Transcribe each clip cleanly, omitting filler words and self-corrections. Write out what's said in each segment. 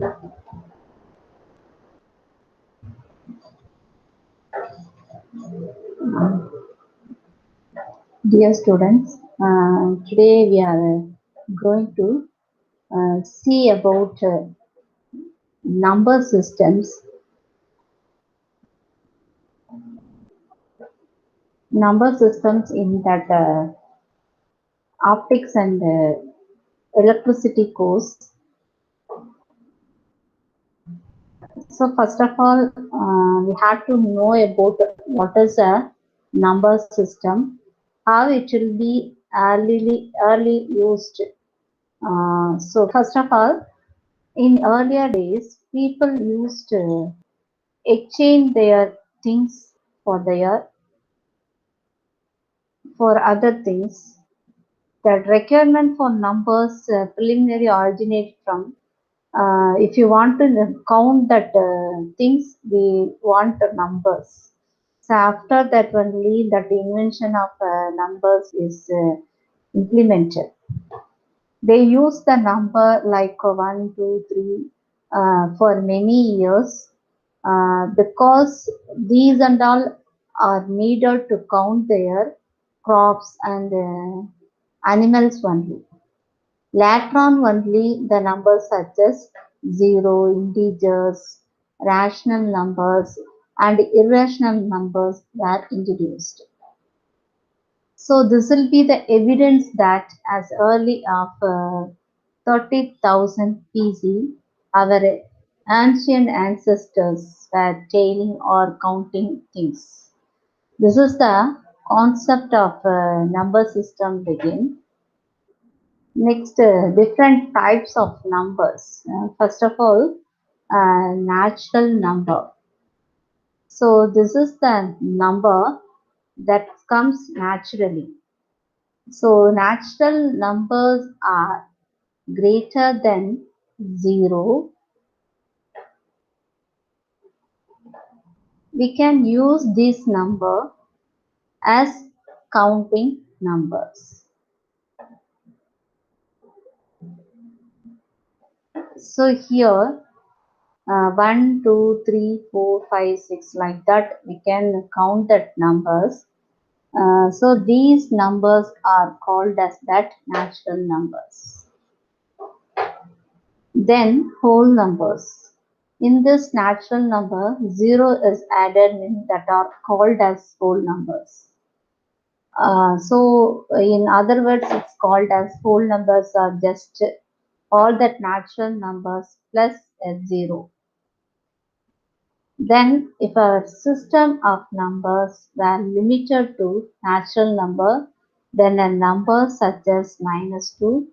Dear students, today we are going to see about number systems. Number systems in that optics and electricity course. So first of all, we have to know about what is a number system, how it will be early used. So first of all, in earlier days, people used to exchange their things for other things. That requirement for numbers preliminary originate from if you want to count that things, we want the numbers. So after that only that invention of numbers is implemented. They use the number like 1, 2, 3 for many years because these and all are needed to count their crops and animals only. Later on only the numbers such as zero, integers, rational numbers and irrational numbers were introduced. So this will be the evidence that as early of 30,000 BC, our ancient ancestors were tailing or counting things. This is the concept of number system begin. Next, different types of numbers. First of all, natural number. So this is the number that comes naturally. So natural numbers are greater than 0. We can use this number as counting numbers. So here 1, 2, 3, 4, 5, 6 like that we can count that numbers. So these numbers are called as that natural numbers. Then whole numbers. In this natural number, 0 is added in that are called as whole numbers. So in other words, it's called as whole numbers are just all that natural numbers plus a 0. Then if a system of numbers were limited to natural number, then a number such as -2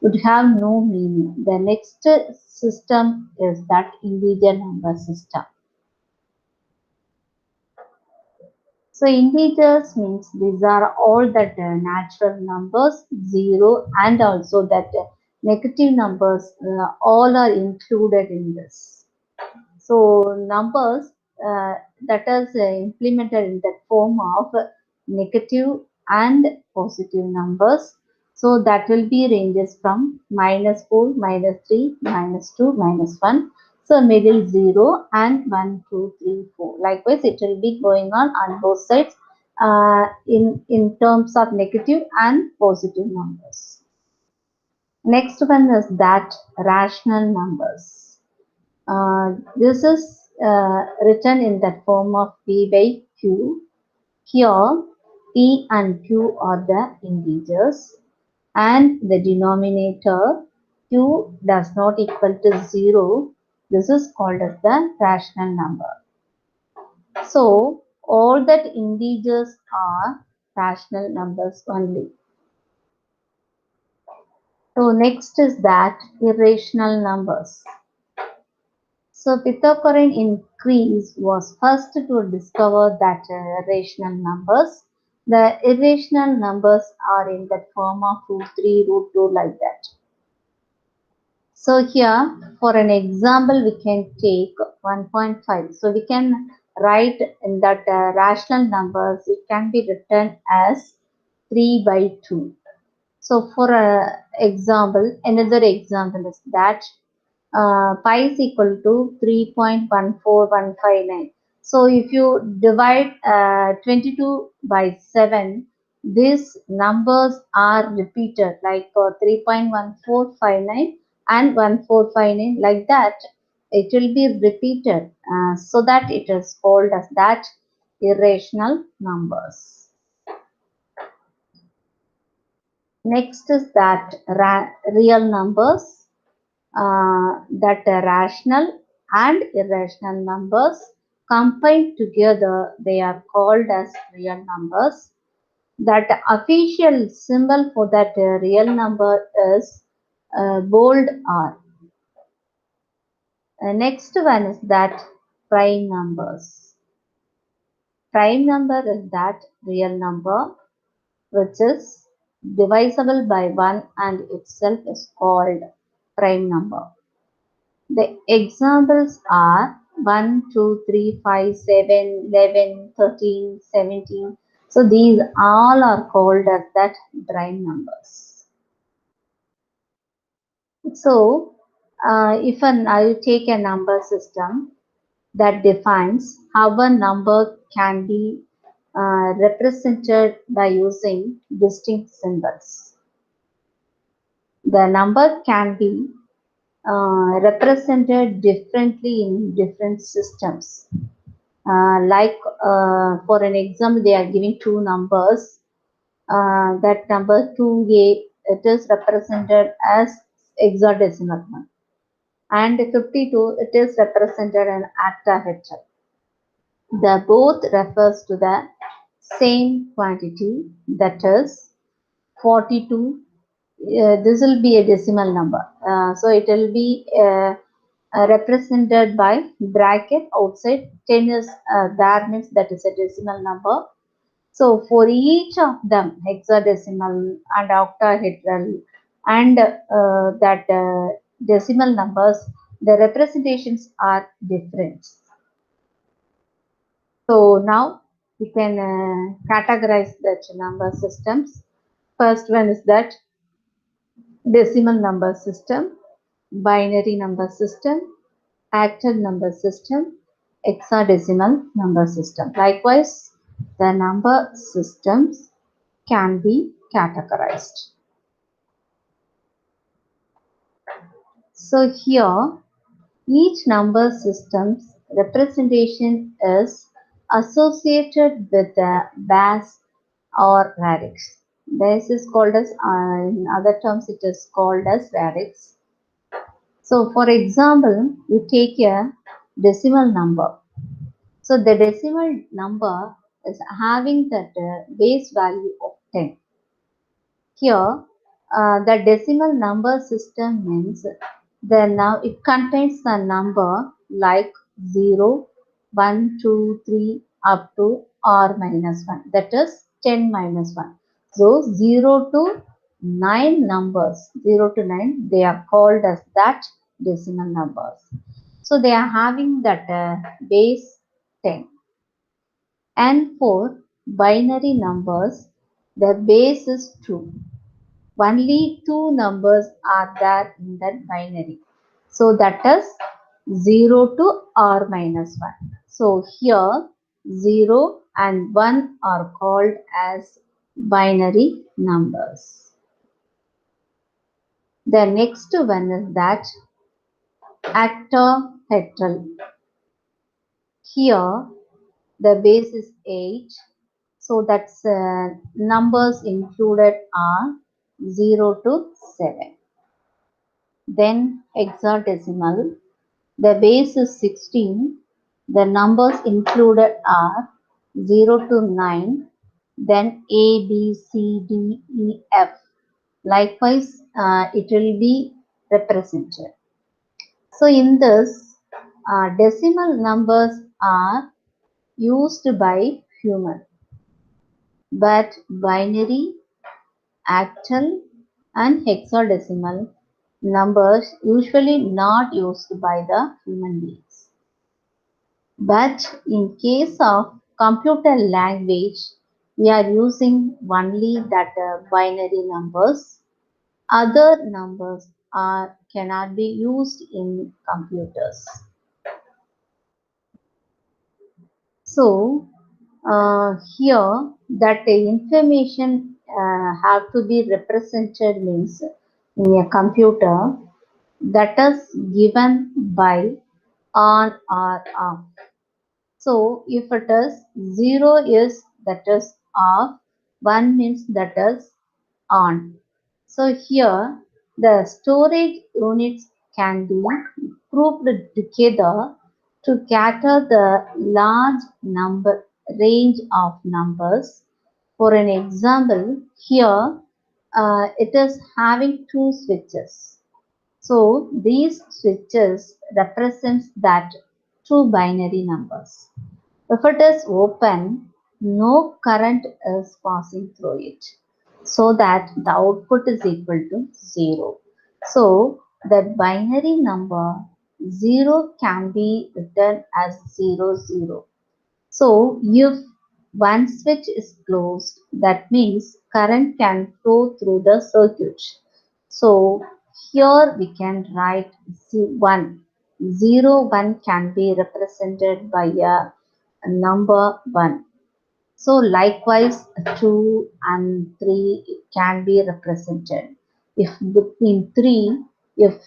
would have no meaning. The next system is that integer number system. So integers means these are all that natural numbers, 0 and also that negative numbers, all are included in this. So numbers that is implemented in the form of negative and positive numbers. So that will be ranges from -4, -3, -2, -1. So middle 0 and 1, 2, 3, 4. Likewise, it will be going on both sides in terms of negative and positive numbers. Next one is that rational numbers. This is written in that form of P by Q. Here, P and Q are the integers and the denominator Q does not equal to 0. This is called as the rational number. So, all that integers are rational numbers only. So, next is that irrational numbers. So Pythagorean increase was first to discover that irrational numbers. The irrational numbers are in that form of root 3, root 2 like that. So here for an example we can take 1.5. So we can write in that rational numbers, it can be written as 3 by 2. So for example, another example is that pi is equal to 3.14159. So if you divide 22 by 7, these numbers are repeated like 3.1459 and 1459, like that it will be repeated, so that it is called as that irrational numbers. Next is that real numbers, that rational and irrational numbers combined together, they are called as real numbers. That official symbol for that real number is bold R. Next one is that prime numbers. Prime number is that real number which is divisible by 1 and itself is called prime number. The examples are 1, 2, 3, 5, 7, 11, 13, 17. So these all are called as that prime numbers. So if I take a number system that defines how a number can be represented by using distinct symbols. The number can be represented differently in different systems. For an example, they are giving two numbers. That number 2a, it is represented as hexadecimal one, and 52, it is represented in octahedral. The both refers to the same quantity, that is 42. This will be a decimal number, so it will be represented by bracket outside. 10 is there, means that is a decimal number. So for each of them, hexadecimal and octahedral and that decimal numbers, the representations are different. So now we can categorize the number systems. First one is that decimal number system, binary number system, octal number system, hexadecimal number system. Likewise, the number systems can be categorized. So here, each number system's representation is associated with the base or radix. Base is called as, in other terms, it is called as radix. So, for example, you take a decimal number. So, the decimal number is having that base value of 10. Here, the decimal number system means it contains the number like 0, 1, 2, 3 up to r minus 1, that is 10 minus 1. So 0 to 9 numbers, 0 to 9, they are called as that decimal numbers. So they are having that base 10. And for binary numbers, the base is 2. Only two numbers are there in that binary. So that is 0 to r minus 1. So here 0 and 1 are called as binary numbers. The next one is that octahedral. Here the base is 8. So that's numbers included are 0 to 7. Then hexadecimal, the base is 16. The numbers included are 0 to 9, then A, B, C, D, E, F. Likewise, it will be represented. So in this, decimal numbers are used by human, but binary, octal and hexadecimal numbers usually not used by the human beings. But in case of computer language, we are using only that binary numbers. Other numbers cannot be used in computers. So here that the information have to be represented means in a computer that is given by on or off. So if it is 0 is that is off, 1 means that is on. So here the storage units can be grouped together to gather the large number range of numbers. For an example, here it is having two switches. So these switches represents that two binary numbers. If it is open, no current is passing through it, so that the output is equal to 0. So that binary number 0 can be written as 00. So if one switch is closed, that means current can flow through the circuit. So here we can write 1. 1 can be represented by a number 1. So likewise 2 and 3 can be represented. If between 3, if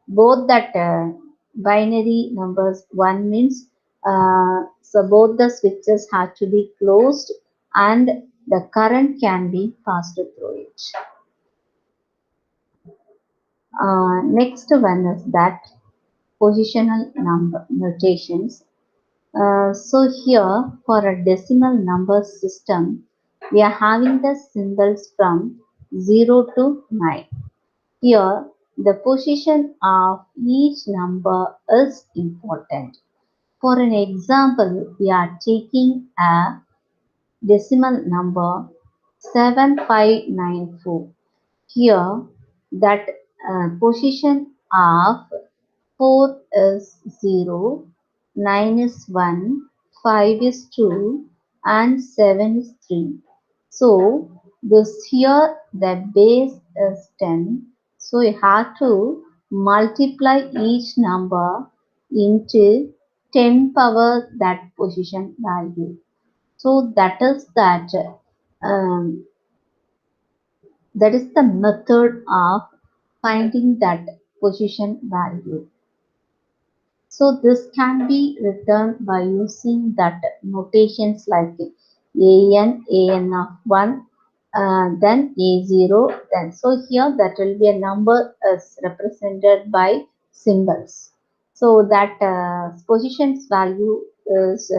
both that binary numbers 1 means so both the switches have to be closed and the current can be passed through it. Next one is that positional number notations. So here for a decimal number system, we are having the symbols from 0 to 9. Here the position of each number is important. For an example, we are taking a decimal number 7594. Here that position of 4 is 0, 9 is 1, 5 is 2 and 7 is 3. So this here the base is 10. So you have to multiply each number into 10 power that position value. So um, that is the method of finding that position value. So this can be written by using that notations like an of 1, then a0, then so here that will be a number is represented by symbols. So that positions value is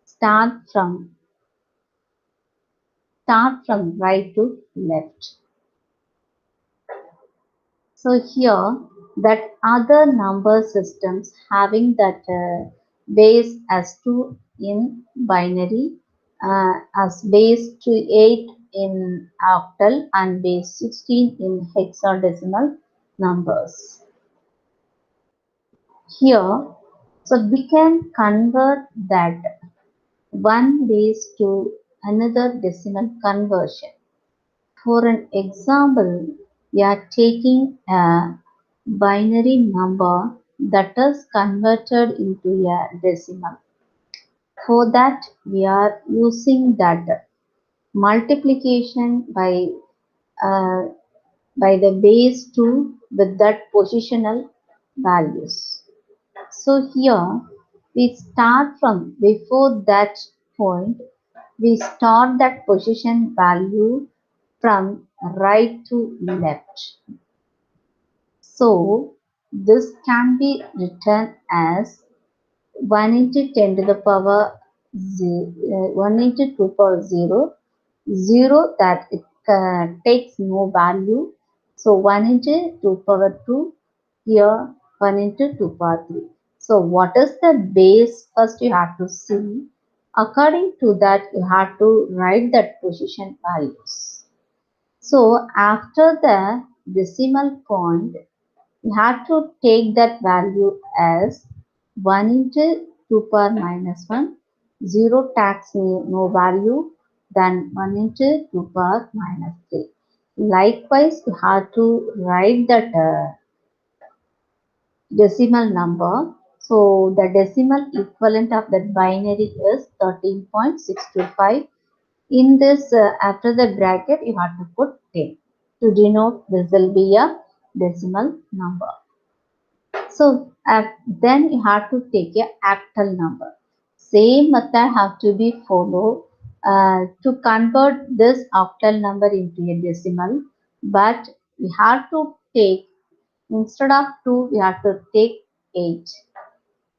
start from right to left. So here that other number systems having that base as 2 in binary, as base to 8 in octal and base 16 in hexadecimal numbers. Here, so we can convert that one base to another decimal conversion. For an example, we are taking a binary number that is converted into a decimal. For that, we are using that multiplication uh, by the base 2 with that positional values. So here we start from before that point, we start that position value from right to left. So this can be written as 1 into 10 to the power 1 into 2 power 0, 0 that it takes no value. So 1 into 2 power 2, here 1 into 2 power 3. So what is the base? First you have to see. According to that, you have to write that position values. So after the decimal point, you have to take that value as 1 into 2 power minus 1, 0 tax no value, then 1 into 2 power minus 3. Likewise, you have to write that decimal number. So the decimal equivalent of that binary is 13.625. In this, after the bracket, you have to put 10 to denote this will be a decimal number. So then you have to take a octal number. Same method have to be followed to convert this octal number into a decimal. But we have to take, instead of 2, we have to take 8.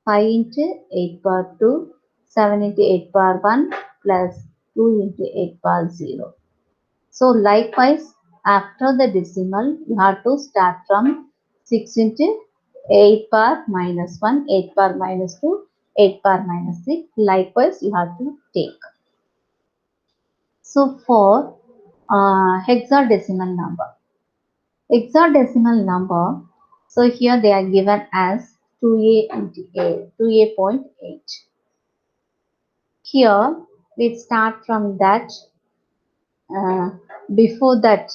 5 into 8 power 2, 7 into 8 power 1 plus 2 into 8 power 0. So likewise, after the decimal, you have to start from 6 into 8 power minus 1, 8 power minus 2, 8 power minus 6. Likewise, you have to take. So for hexadecimal number. Hexadecimal number, so here they are given as 2a into a, 2a.8. Here we start from that. Before that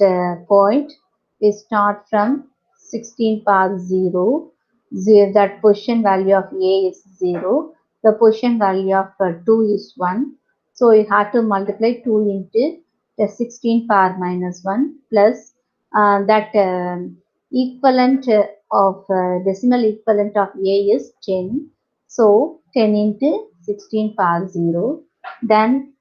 point, we start from 16 power 0, 0. That position value of a is 0. The position value of 2 is 1. So you have to multiply 2 into the 16 power minus 1 plus that equivalent of decimal equivalent of a is 10. So 10 into 16 power 0. Then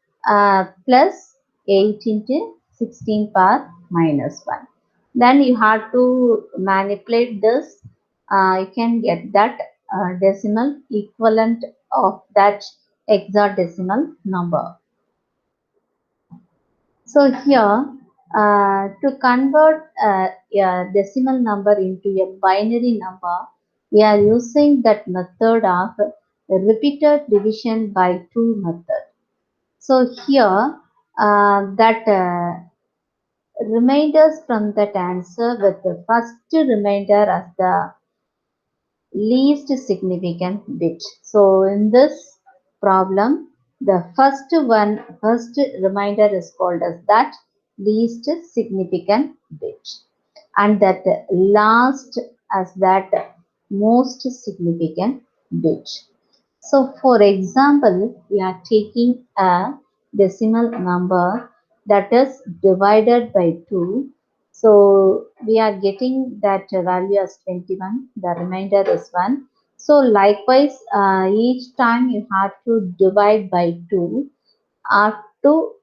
plus 8 into 16 power minus 1. Then you have to manipulate this. You can get that decimal equivalent of that hexadecimal number. So here, to convert a decimal number into a binary number, we are using that method of repeated division by 2 method. So here, that reminders from that answer with the first remainder as the least significant bit. So in this problem, the first reminder is called as that least significant bit, and that last as that most significant bit. So for example, we are taking a decimal number that is divided by 2. So we are getting that value as 21. The remainder is 1. So likewise, each time you have to divide by 2. To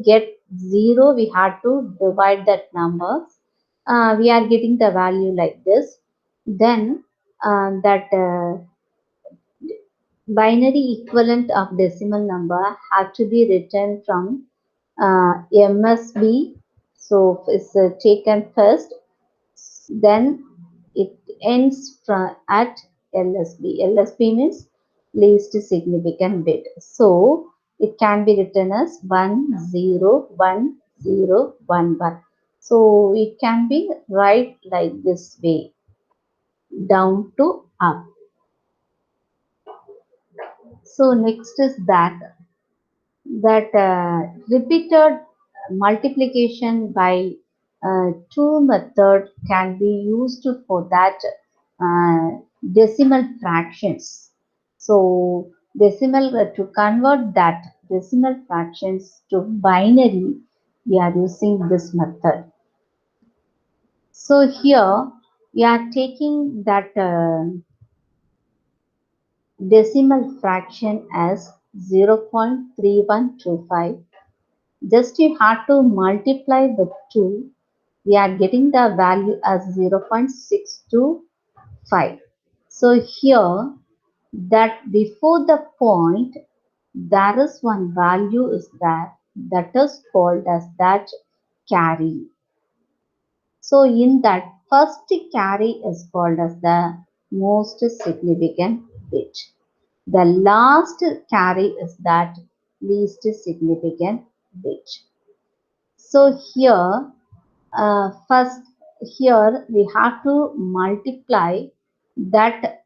get 0, we have to divide that number. We are getting the value like this. Then that binary equivalent of decimal number have to be written from MSB. So it's taken first, then it ends from at LSB. LSB means least significant bit. So it can be written as 1010111. So it can be write like this way, down to up. So next is that repeated multiplication by 2 method can be used for that decimal fractions. So decimal to convert that decimal fractions to binary, we are using this method. So here we are taking that decimal fraction as 0.3125. Just you have to multiply with 2. We are getting the value as 0.625. So here, that before the point, there is one value is there, that is called as that carry. So in that, first carry is called as the most significant bit. The last carry is that least significant bit. So here, first here we have to multiply that.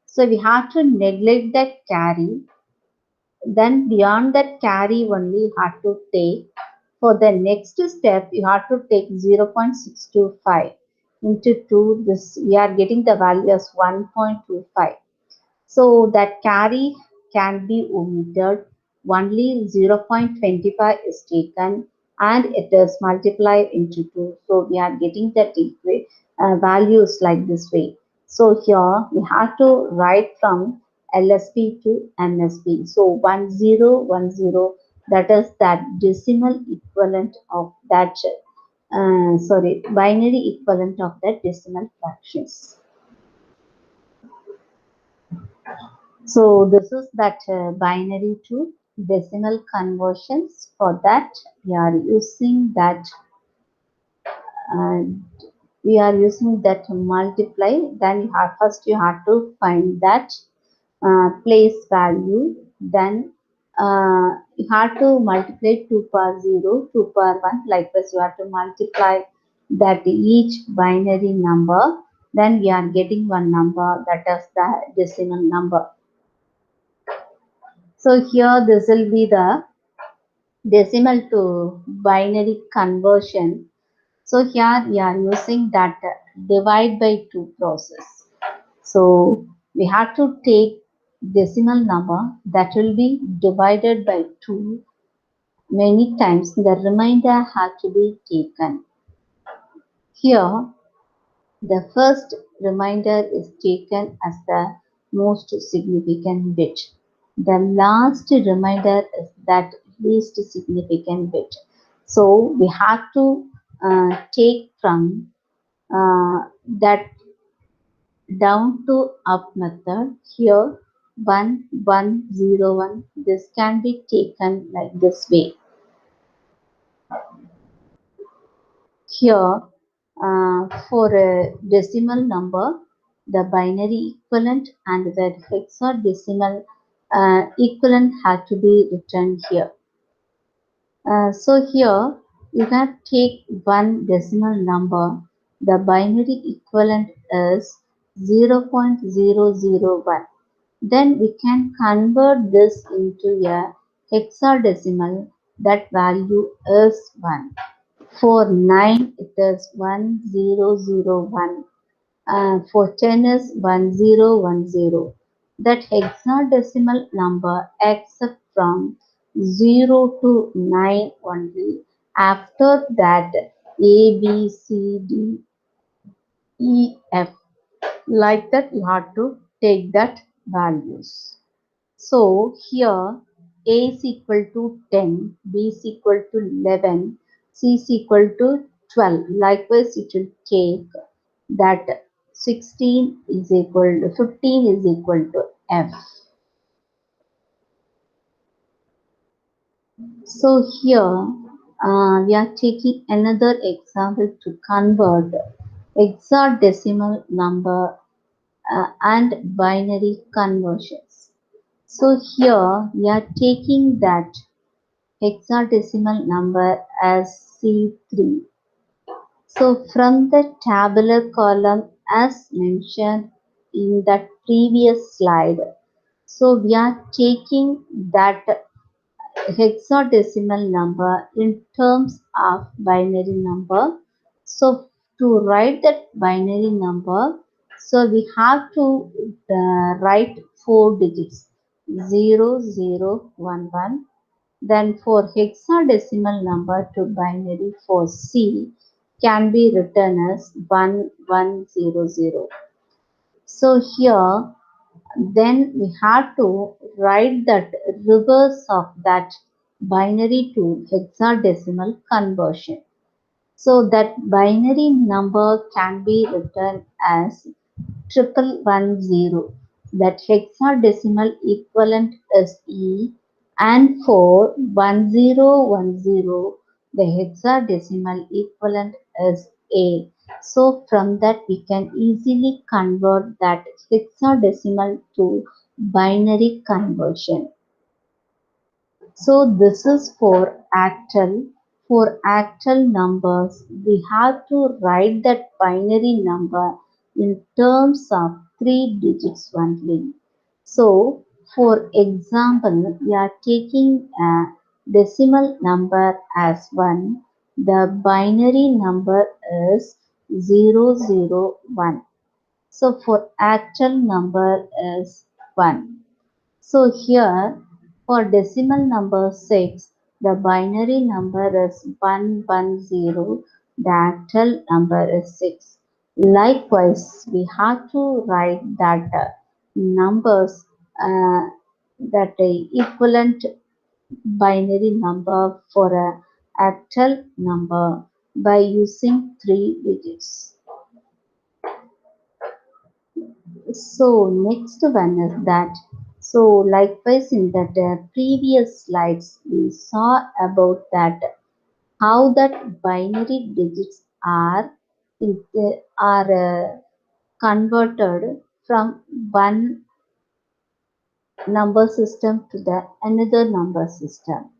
So we have to neglect that carry. Then beyond that carry only have to take. For the next step, you have to take 0.625 into 2. This we are getting the value as 1.25. So that carry can be omitted. Only 0.25 is taken and it is multiplied into 2. So we are getting the values like this way. So here we have to write from LSB to MSB. So 1010, that is that decimal equivalent of that, binary equivalent of that decimal fractions. So this is that binary to decimal conversions. For that, we are using that uh, multiply. Then you have to find that place value. Then you have to multiply 2 power 0, 2 power 1. Likewise, you have to multiply that each binary number. Then we are getting one number, that is the decimal number. So here this will be the decimal to binary conversion. So here we are using that divide by 2 process. So we have to take decimal number that will be divided by 2 many times. The remainder has to be taken. Here the first remainder is taken as the most significant bit. The last remainder is that least significant bit. So we have to take from that down to up method. Here 1101, this can be taken like this way. Here for a decimal number, the binary equivalent and the hexadecimal equivalent have to be written here. So here you can take one decimal number. The binary equivalent is 0.001. Then we can convert this into a hexadecimal. That value is 1. For 9 it is 1001. For 10 is 1010. That hexadecimal number except from 0 to 9 only. After that A, B, C, D, E, F, like that you have to take that values. So here A is equal to 10, B is equal to 11, C is equal to 12. Likewise, it will take that 16 is equal to 15 is equal to F. So here we are taking another example to convert hexadecimal number and binary conversions. So here we are taking that hexadecimal number as C3. So from the tabular column as mentioned in that previous slide, so we are taking that hexadecimal number in terms of binary number. So to write that binary number, so we have to write 4 digits 0011. Then for hexadecimal number to binary for C can be written as 1100. So here then we have to write that reverse of that binary to hexadecimal conversion. So that binary number can be written as 1110. That hexadecimal equivalent is E, and for 1010 the hexadecimal equivalent is A. So from that we can easily convert that hexadecimal to binary conversion. So this is for octal. For octal numbers, we have to write that binary number in terms of 3 digits only. So for example, we are taking decimal number as 1, the binary number is 001. So for actual number is 1. So here for decimal number 6, the binary number is 110, the actual number is 6. Likewise, we have to write that numbers uh, that equivalent binary number for a actual number by using 3 digits. So next one is that. So likewise in that previous slides we saw about that how that binary digits are converted from one number system to the another number system.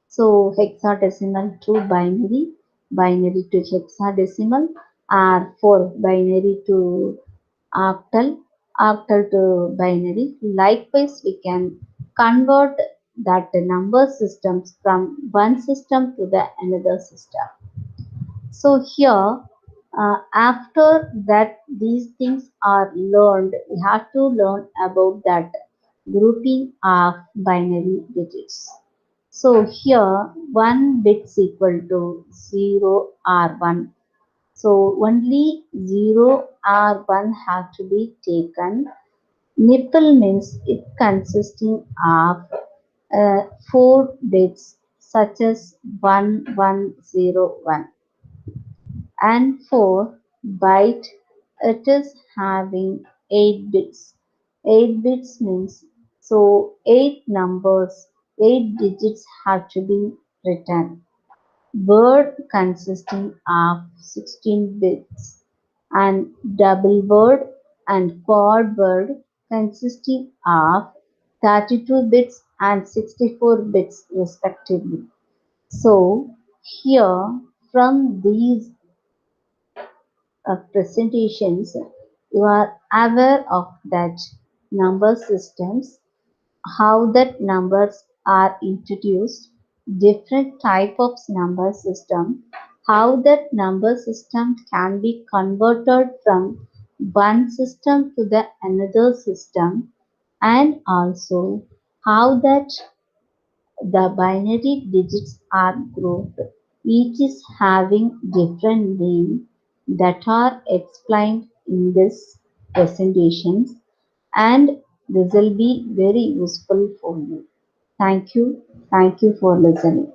So hexadecimal to binary, binary to hexadecimal, or for binary to octal, octal to binary. Likewise, we can convert that number systems from one system to the another system. So here, after that these things are learned, we have to learn about that grouping of binary digits. So here 1 bits equal to 0 or 1. So only 0 or 1 have to be taken. Nipple means it consisting of 4 bits such as 1101, and for byte it is having 8 bits. 8 bits means so 8 numbers, 8 digits have to be written. Word consisting of 16 bits, and double word and quad word consisting of 32 bits and 64 bits respectively. So here from these presentations you are aware of that number systems, how that numbers are introduced, different type of number system, how that number system can be converted from one system to the another system, and also how that the binary digits are grouped, each is having different name that are explained in this presentations, and this will be very useful for you. Thank you. Thank you for listening.